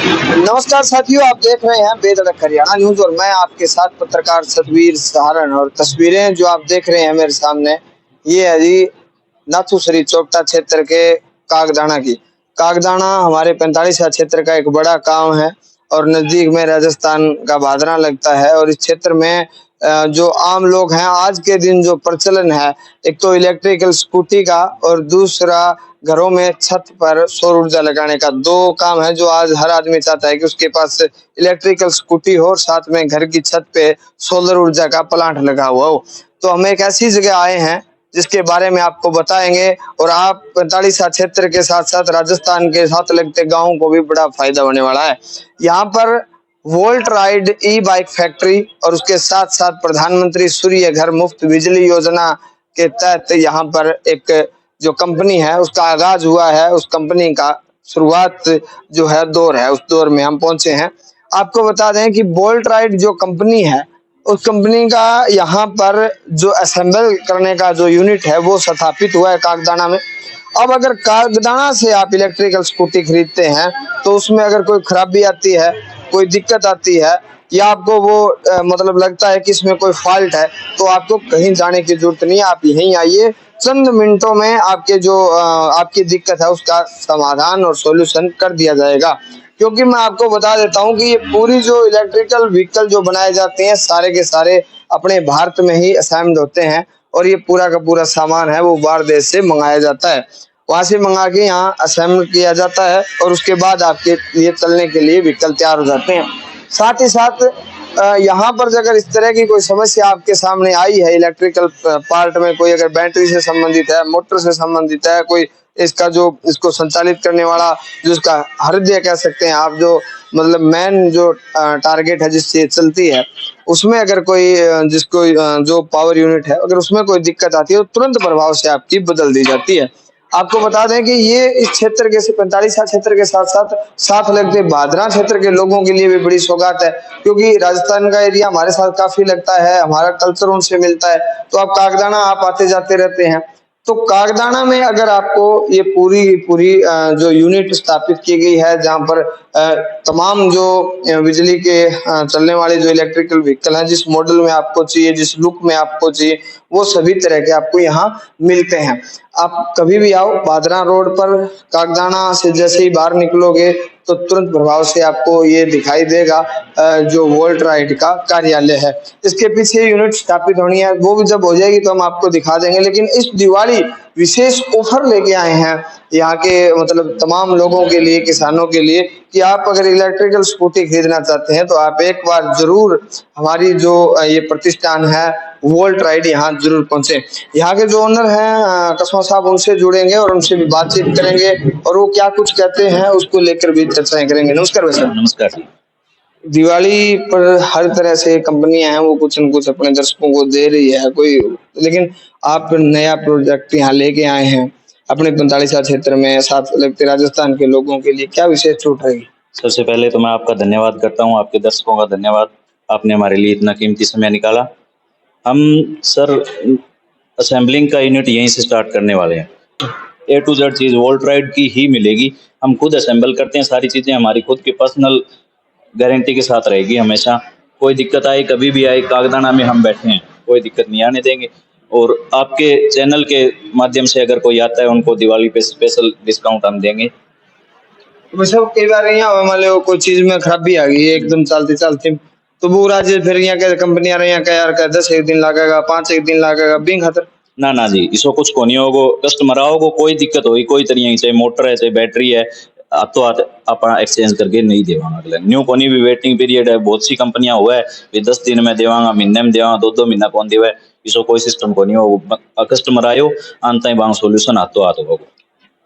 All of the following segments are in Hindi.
नमस्कार साथियों, आप देख रहे हैं बेधड़क हरियाणा न्यूज और मैं आपके साथ पत्रकार सतवीर सहारण। और तस्वीरें जो आप देख रहे हैं मेरे सामने, ये है जी नाथूसरी चौपटा क्षेत्र के कागदाना की। कागदाना हमारे 45 क्षेत्र का एक बड़ा गांव है और नजदीक में राजस्थान का भादरा लगता है। और इस क्षेत्र में जो आम लोग हैं, आज के दिन जो प्रचलन है, एक तो इलेक्ट्रिकल स्कूटी का और दूसरा घरों में छत पर सौर ऊर्जा लगाने का। दो काम है जो आज हर आदमी चाहता है कि उसके पास इलेक्ट्रिकल स्कूटी हो और साथ में घर की छत पे सोलर ऊर्जा का प्लांट लगा हुआ हो। तो हम एक ऐसी जगह आए हैं जिसके बारे में आपको बताएंगे और आप 45 क्षेत्र के साथ साथ राजस्थान के साथ लगते गाँव को भी बड़ा फायदा होने वाला है। यहाँ पर वोल्ट राइड ई बाइक फैक्ट्री और उसके साथ साथ प्रधानमंत्री सूर्य घर मुफ्त बिजली योजना के तहत यहाँ पर एक जो कंपनी है उसका आगाज हुआ है। उस कंपनी का शुरुआत जो है दौर है, उस दौर में हम पहुंचे हैं। आपको बता दें कि बोल्ट राइड जो कंपनी है, उस कंपनी का यहाँ पर जो असेंबल करने का जो यूनिट है वो स्थापित हुआ है कागदाना में। अब अगर कागदाना से आप इलेक्ट्रिकल स्कूटी खरीदते हैं तो उसमें अगर कोई खराबी आती है, कोई दिक्कत आती है या आपको वो मतलब लगता है कि इसमें कोई फॉल्ट है, तो आपको कहीं जाने की जरूरत नहीं है। आप यहीं आइए, चंद मिनटों में आपके जो आपकी दिक्कत है उसका समाधान और सॉल्यूशन कर दिया जाएगा। क्योंकि मैं आपको बता देता हूं कि ये पूरी जो इलेक्ट्रिकल व्हीकल जो बनाए जाते हैं सारे के सारे अपने भारत में ही असेंबल्ड होते हैं और ये पूरा का पूरा सामान है वो बाहर देश से मंगाया जाता है। वहां से मंगा के यहाँ असेंबल किया जाता है और उसके बाद आपके लिए चलने के लिए व्हीकल तैयार हो जाते हैं। साथ ही साथ यहाँ पर अगर इस तरह की कोई समस्या आपके सामने आई है, इलेक्ट्रिकल पार्ट में कोई अगर बैटरी से संबंधित है, मोटर से संबंधित है, कोई इसका जो इसको संचालित करने वाला जो इसका हृदय कह सकते हैं आप, जो मतलब मेन जो टारगेट है जिससे चलती है, उसमें अगर कोई जिसको जो पावर यूनिट है अगर उसमें कोई दिक्कत आती है तो तुरंत प्रभाव से आपकी बदल दी जाती है। आपको बता दें कि ये इस क्षेत्र के 45 क्षेत्र के साथ साथ साथ लगते भादरा क्षेत्र के लोगों के लिए भी बड़ी सौगात है, क्योंकि राजस्थान का एरिया हमारे साथ काफी लगता है, हमारा कल्चर उनसे मिलता है। तो आप कागदाना आप आते जाते रहते हैं, तो कागदाना में अगर आपको ये पूरी पूरी जो यूनिट स्थापित की गई है जहां पर तमाम जो बिजली के चलने वाले जो इलेक्ट्रिकल व्हीकल हैं, जिस मॉडल में आपको चाहिए, जिस लुक में आपको चाहिए, वो सभी तरह के आपको यहाँ मिलते हैं। आप कभी भी आओ, भादरा रोड पर कागदाना से जैसे ही बाहर निकलोगे तो तुरंत प्रभाव से आपको ये दिखाई देगा जो वोल्ट राइड का कार्यालय है। इसके पीछे यूनिट स्थापित होनी है, वो भी जब हो जाएगी तो हम आपको दिखा देंगे। लेकिन इस दिवाली विशेष ऑफर लेके आए हैं यहाँ के मतलब तमाम लोगों के लिए, किसानों के लिए, कि आप अगर इलेक्ट्रिकल स्कूटी खरीदना चाहते हैं तो आप एक बार जरूर हमारी जो ये प्रतिष्ठान है वोल्ट राइड यहाँ जरूर पहुंचे। यहाँ के जो ओनर हैं कस्मा साहब, उनसे जुड़ेंगे और उनसे भी बातचीत करेंगे और वो क्या कुछ कहते हैं उसको लेकर भी चर्चाएं करेंगे। नमस्कार वैसे। नमस्कार जी। दिवाली पर हर तरह से कंपनियां हैं वो कुछ न कुछ अपने दर्शकों को दे रही है कोई, लेकिन आप नया प्रोजेक्ट यहाँ लेके आए हैं अपने 45 क्षेत्र में, साथ लगते राजस्थान के लोगों के लिए क्या विशेष छूट रहेगी? सबसे पहले तो मैं आपका धन्यवाद करता हूँ, आपके दर्शकों का धन्यवाद, आपने हमारे लिए इतना कीमती समय निकाला। हम सर असेंबलिंग का यूनिट यहीं से स्टार्ट करने वाले हैं। A to Z cheese volt ride की ही मिलेगी। हम खुद असेंबल करते हैं, सारी चीज़ें हमारी खुद की पर्सनल गारंटी के साथ रहेगी हमेशा। कोई दिक्कत आए कभी भी आए, कागदाना में हम बैठे हैं, कोई दिक्कत नहीं आने देंगे। और आपके चैनल के माध्यम से अगर कोई आता है उनको दिवाली पे स्पेशल डिस्काउंट हम देंगे। वैसे कई बार यहाँ मान लो कोई चीज में खराबी आ गई एकदम चलते चलते, तो वो राज्य फिर यहाँ के कंपनियां रही का यार का 10 एक दिन लगेगा, 5 एक दिन लगेगा, बिन खातर ना ना जी, इसको कुछ को नहीं होगो। कस्टमर आओगो, कोई दिक्कत होगी कोई तरिया, चाहे मोटर है चाहे बैटरी है, तो अपना एक्सचेंज करके नहीं देवांगा अगले। न्यू कोनी भी वेटिंग पीरियड है, बहुत सी कंपनियां हुआ है भी 10 दिन में देवांगा, महीने में देवांगा, 2-2 महीना कौन देवा है, इसको कोई सिस्टम को नहीं हो। कस्टमर आयो अंत बांग सोल्यूशन हाथों हाथ होगा।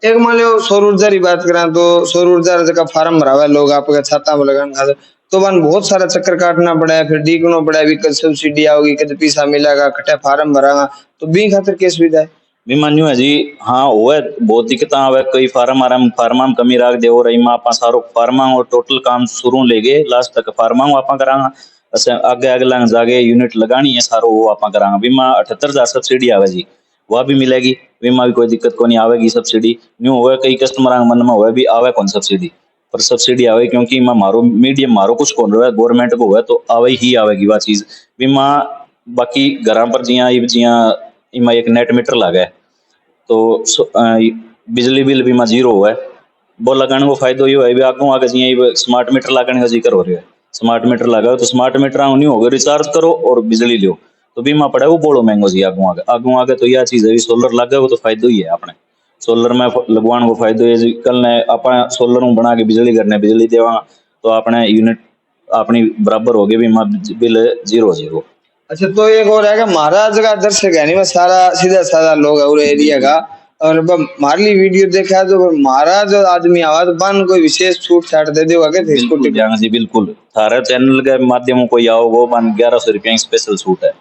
एक मान लो सौर ऊर्जा की बात करें तो सौर ऊर्जा का फार्म भरा हुआ है, लोग आपका छाता में लगाने खाते तो वन बहुत सारा चक्कर काटना पड़ा है, फिर डीकनो पड़ा है, भी कद सब्सिडी आओगी, कद पैसा मिलेगा, कटे फार्म भरागा, तो बी खातर क्या सुविधा है? बीमा न्यू है जी। हाँ वो है, बहुत दिक्कत आवे, कई फार्मा में कमी राख दे और इमा आपा सारो फार्मा और टोटल काम शुरू ले गए लास्ट तक फार्मा आपा करांगा। अच्छा आगे अगला जागे यूनिट लगानी है सारो वो आपा करांगा। बीमा 78,000 सब्सिडी आवे जी, वह भी मिलेगी। बीमा भी कोई दिक्कत को नहीं आवेगी, सब्सिडी न्यू हुआ। कई कस्टमर मन में हुआ भी आवे कौन सब्सिडी, पर सब्सिडी आवे, क्योंकि मैं मारो मीडियम मारो कुछ कौन रहा है गवर्नमेंट को है तो आवे ही आवेगी वह चीज़ बीमा। बाकी घर पर जियां इमा एक नेट मीटर लगा है तो बिजली बिल बीमा जीरो हुआ है। वो लगाने को फायदा ये है भी आगे आगे जियां स्मार्ट मीटर लगाने का जिक्र हो रहा है। स्मार्ट मीटर लगाओ तो स्मार्ट मीटर नहीं होगा, रिचार्ज करो और बिजली लो तो बीमा पड़ा है वो बोलो महंगो जी आगू आगे तो यह चीज़ है भी सोलर लग गए वो तो फायदा ही है अपने सोलर में लगवाने को फायदा है जी। कल ने आप सोलर में बना के बिजली करने बिजली देवा तो अपने यूनिट अपनी बराबर हो गए बीमा बिल जीरो जीरो। अच्छा तो एक और है कि महाराज का दर्शक है नहीं मैं सारा सीधा साधा लोग है उरे एरिया का और हमारे लिए वीडियो देखा तो महाराज आदमी आवा तो बन कोई विशेष छूट छाट दे देगा क्या स्कूटी जी बिल्कुल थारे चैनल के माध्यम कोई आओ वो बन 1100 रुपया स्पेशल छूट है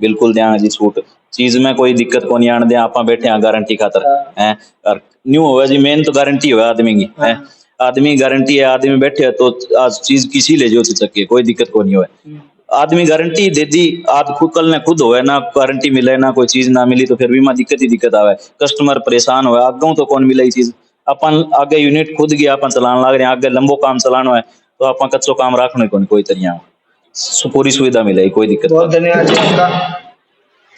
बिल्कुल देंगे जी छूट चीज में कोई दिक्कत को नहीं आने दे आप बैठे हैं गारंटी खातर है और न्यू होगा जी मेन तो गारंटी होगा आदमी की है आदमी गारंटी है आदमी बैठे है तो आज चीज किसी ले जो सके कोई दिक्कत को नहीं हो आदमी गारंटी दे दी आज खुद कल ने खुद होए ना गारंटी मिले ना कोई चीज ना मिली तो फिर बीमा दिक्कत ही दिक्कत आवे कस्टमर परेशान होए आगे तो कौन मिले चीज अपन आगे यूनिट खुद गया अपन चलान लग रहे हैं आगे लंबो काम चलाना है तो अपन कच्चो काम रखने कोई तरिया पूरी सुविधा मिलेगी कोई दिक्कत। बहुत धन्यवाद जी आपका।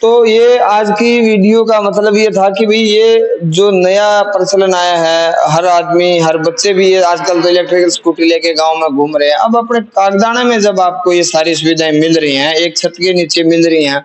तो ये आज की वीडियो का मतलब ये था कि भाई ये जो नया प्रचलन आया है हर आदमी हर बच्चे भी ये आजकल तो इलेक्ट्रिकल स्कूटी लेके गांव में घूम रहे हैं। अब अपने कागदाना में जब आपको ये सारी सुविधाएं मिल रही हैं एक छत के नीचे मिल रही हैं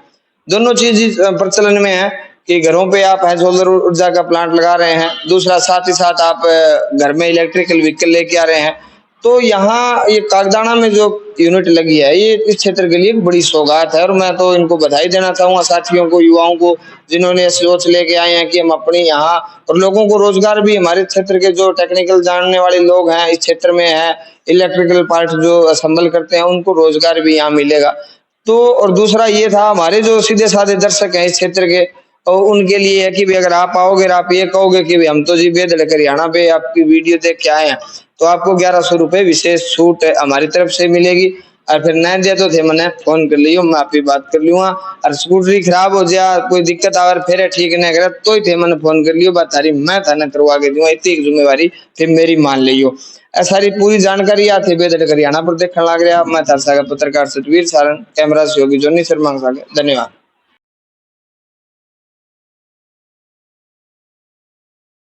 दोनों चीज प्रचलन में है कि घरों पे आप है सोलर ऊर्जा का प्लांट लगा रहे हैं दूसरा साथ ही साथ आप घर में इलेक्ट्रिकल व्हीकल लेके आ रहे हैं तो यहाँ ये कागदाना में जो यूनिट लगी है ये इस क्षेत्र के लिए एक बड़ी सौगात है और मैं तो इनको बधाई देना चाहूंगा साथियों को युवाओं को जिन्होंने सोच लेके आए हैं कि हम अपने यहाँ और लोगों को रोजगार भी हमारे क्षेत्र के जो टेक्निकल जानने वाले लोग हैं इस क्षेत्र में है इलेक्ट्रिकल पार्ट जो असेंबल करते हैं उनको रोजगार भी यहाँ मिलेगा। तो और दूसरा ये था हमारे जो सीधे साधे दर्शक हैं इस क्षेत्र के और उनके लिए है कि भी अगर आप आओगे और आप ये कहोगे कि हम तो जी बेधड़क हरियाणा पे आपकी वीडियो देख के आए हैं तो आपको 1100 रुपये विशेष छूट हमारी तरफ से मिलेगी और फिर नहीं दिया तो थे मैंने फोन कर लियो मैं आपकी बात कर लूंगा और स्कूटरी खराब हो जाए कोई दिक्कत आवे फिर ठीक नहीं करे तो ही थे मैंने फोन कर लियो बात तारी मैं थाने करवा के दूंगा इतनी जिम्मेवारी फिर मेरी मान लियो। सारी पूरी जानकारी आती बेधड़क हरियाणा पर देखने लग रहा मैं थार सागा पत्रकार सतवीर सारण कैमरा सहयोगी जोनी शर्मा धन्यवाद।